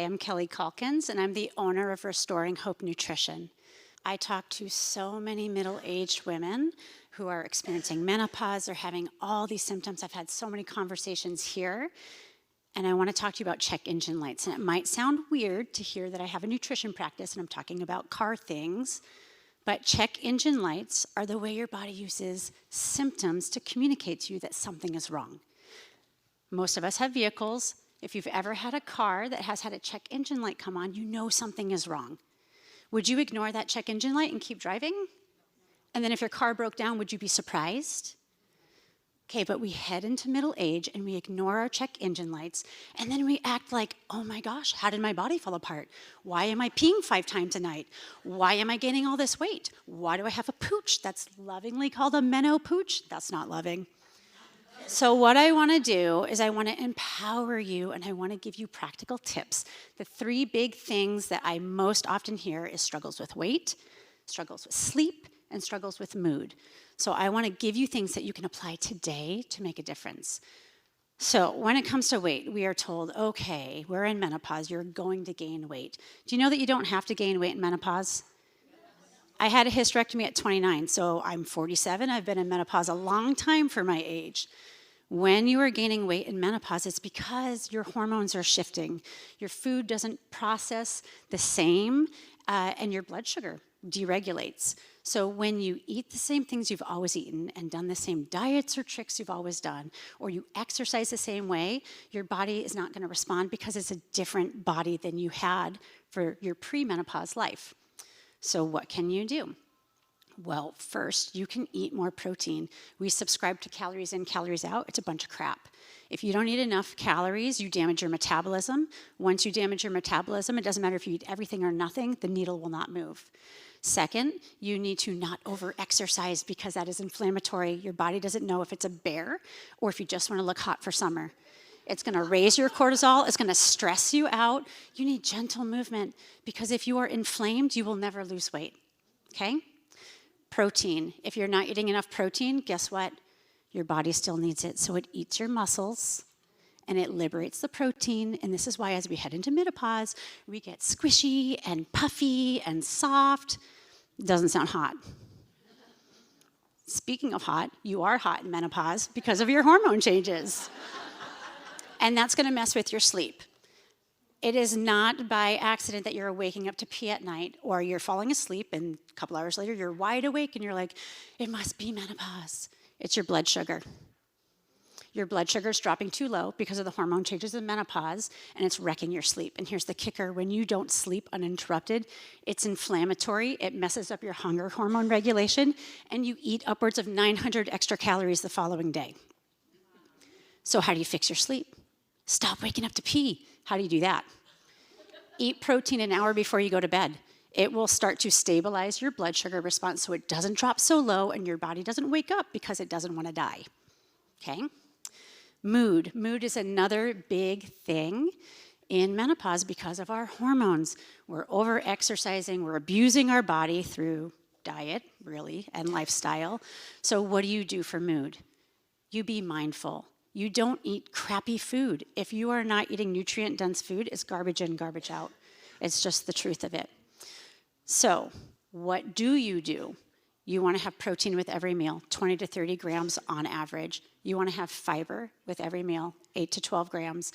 I'm Kelly Calkins, and I'm the owner of Restoring Hope Nutrition. I talk to so many middle-aged women who are experiencing menopause or having all these symptoms. I've had so many conversations here, and I want to talk to you about check engine lights. And it might sound weird to hear that I have a nutrition practice and I'm talking about car things, but check engine lights are the way your body uses symptoms to communicate to you that something is wrong. Most of us have vehicles. If you've ever had a car that has had a check engine light come on, you know something is wrong. Would you ignore that check engine light and keep driving? And then if your car broke down, would you be surprised? Okay, but we head into middle age and we ignore our check engine lights, and then we act like, oh my gosh, how did my body fall apart? Why am I peeing 5 times a night? Why am I gaining all this weight? Why do I have a pooch that's lovingly called a menopooch? That's not loving. So what I want to do is I want to empower you, and I want to give you practical tips. The 3 big things that I most often hear is struggles with weight, struggles with sleep, and struggles with mood. So I want to give you things that you can apply today to make a difference. So when it comes to weight, we are told, okay, we're in menopause, you're going to gain weight. Do you know that you don't have to gain weight in menopause? I had a hysterectomy at 29, so I'm 47. I've been in menopause a long time for my age. When you are gaining weight in menopause, it's because your hormones are shifting. Your food doesn't process the same, and your blood sugar deregulates. So when you eat the same things you've always eaten and done the same diets or tricks you've always done, or you exercise the same way, your body is not going to respond because it's a different body than you had for your pre-menopause life. So what can you do? Well, first, you can eat more protein. We subscribe to calories in, calories out. It's a bunch of crap. If you don't eat enough calories, you damage your metabolism. Once you damage your metabolism, it doesn't matter if you eat everything or nothing, the needle will not move. Second, you need to not over-exercise because that is inflammatory. Your body doesn't know if it's a bear or if you just want to look hot for summer. It's going to raise your cortisol. It's going to stress you out. You need gentle movement because if you are inflamed, you will never lose weight, okay? Protein. If you're not eating enough protein, guess what? Your body still needs it. So it eats your muscles and it liberates the protein. And this is why as we head into menopause, we get squishy and puffy and soft. Doesn't sound hot. Speaking of hot, you are hot in menopause because of your hormone changes. And that's going to mess with your sleep. It is not by accident that you're waking up to pee at night or you're falling asleep and a couple hours later you're wide awake and you're like, it must be menopause. It's your blood sugar. Your blood sugar is dropping too low because of the hormone changes in menopause, and it's wrecking your sleep. And here's the kicker. When you don't sleep uninterrupted, it's inflammatory. It messes up your hunger hormone regulation, and you eat upwards of 900 extra calories the following day. So how do you fix your sleep? Stop waking up to pee. How do you do that? Eat protein an hour before you go to bed. It will start to stabilize your blood sugar response so it doesn't drop so low and your body doesn't wake up because it doesn't want to die. Okay? Mood. Mood is another big thing in menopause because of our hormones. We're over-exercising. We're abusing our body through diet, really, and lifestyle. So what do you do for mood? You be mindful. You don't eat crappy food. If you are not eating nutrient-dense food, it's garbage in, garbage out. It's just the truth of it. So what do? You want to have protein with every meal, 20 to 30 grams on average. You want to have fiber with every meal, 8 to 12 grams.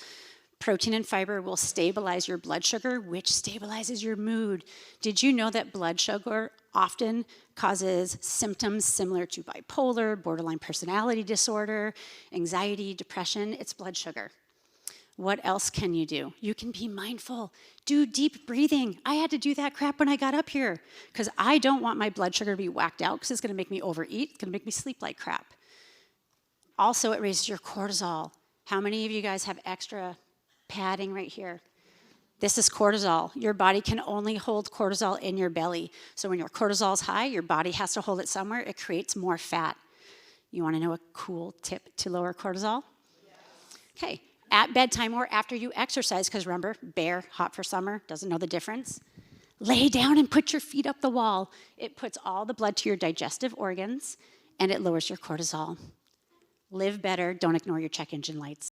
Protein and fiber will stabilize your blood sugar, which stabilizes your mood. Did you know that blood sugar often causes symptoms similar to bipolar, borderline personality disorder, anxiety, depression? It's blood sugar. What else can you do? You can be mindful. Do deep breathing. I had to do that crap when I got up here because I don't want my blood sugar to be whacked out because it's going to make me overeat. It's going to make me sleep like crap. Also, it raises your cortisol. How many of you guys have extra padding right here? This is cortisol. Your body can only hold cortisol in your belly. So when your cortisol is high, your body has to hold it somewhere. It creates more fat. You want to know a cool tip to lower cortisol? Okay. At bedtime or after you exercise, because remember, bear, hot for summer, doesn't know the difference. Lay down and put your feet up the wall. It puts all the blood to your digestive organs, and it lowers your cortisol. Live better. Don't ignore your check engine lights.